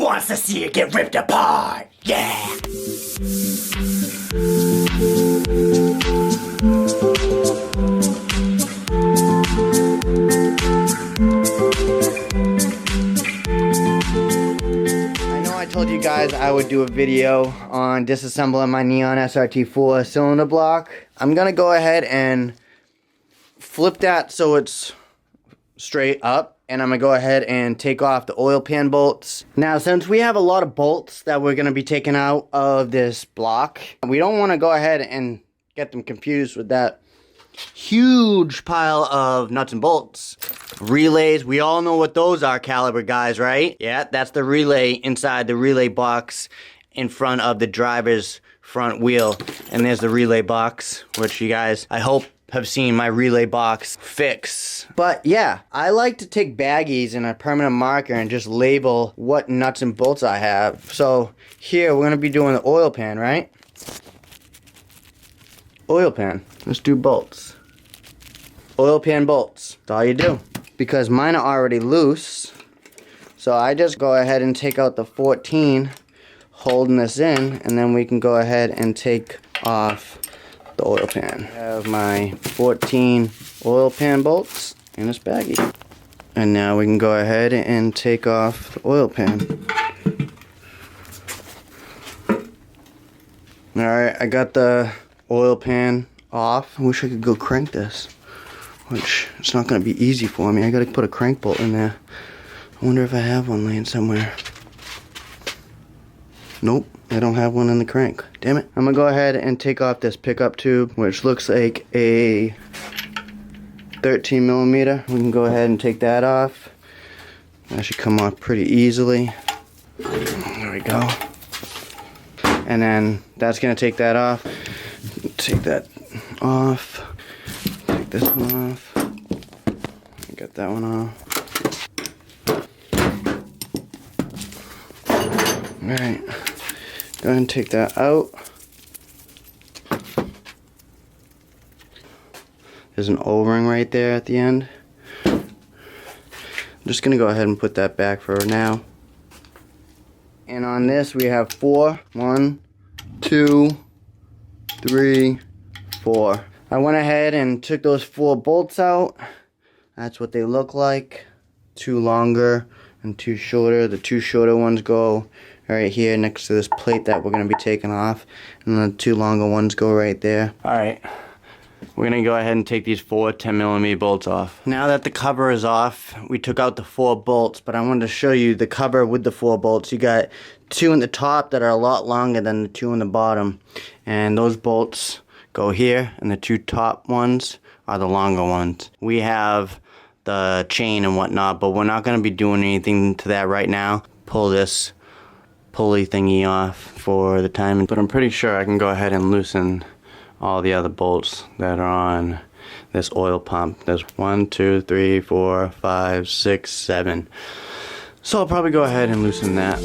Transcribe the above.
wants to see it get ripped apart? Yeah! I told you guys I would do a video on disassembling my Neon SRT4 cylinder block. I'm gonna go ahead and flip that so it's straight up, and I'm gonna go ahead and take off the oil pan bolts. Now, since we have a lot of bolts that we're gonna be taking out of this block, we don't want to go ahead and get them confused with that huge pile of nuts and bolts. Relays, we all know what those are, caliber guys, right? Yeah, that's the relay inside the relay box in front of the driver's front wheel. And there's the relay box, which you guys, I hope, have seen my relay box fix. But yeah, I like to take baggies and a permanent marker and just label what nuts and bolts I have. So here, we're gonna be doing the oil pan, right? Oil pan. Let's do bolts. Oil pan bolts. That's all you do. Because mine are already loose, so I just go ahead and take out the 14 holding this in, and then we can go ahead and take off the oil pan. I have my 14 oil pan bolts in this baggie. And now we can go ahead and take off the oil pan. Alright, I got the oil pan off. I wish I could go crank this, which it's not going to be easy for me. I got to put a crank bolt in there. I wonder if I have one laying somewhere. Nope, I don't have one in the crank. Damn it. I'm going to go ahead and take off this pickup tube, which looks like a 13 millimeter. We can go ahead and take that off. That should come off pretty easily. There we go. And then that's going to take that off. Take that off. Take this one off. Get that one off. Alright. Go ahead and take that out. There's an O-ring right there at the end. I'm just going to go ahead and put that back for now. And on this we have 4. 1, 2, 3, 4. I went ahead and took those 4 bolts out. That's what they look like. 2 longer and 2 shorter. The 2 shorter ones go right here next to this plate that we're going to be taking off. And the 2 longer ones go right there. Alright. We're going to go ahead and take these 4 10mm bolts off. Now that the cover is off, we took out the 4 bolts, but I wanted to show you the cover with the 4 bolts. You got 2 in the top that are a lot longer than the 2 in the bottom. And those bolts go here, and the 2 top ones are the longer ones. We have the chain and whatnot, but we're not going to be doing anything to that right now. Pull this pulley thingy off for the time, but I'm pretty sure I can go ahead and loosen all the other bolts that are on this oil pump. There's 1, 2, 3, 4, 5, 6, 7. So I'll probably go ahead and loosen that.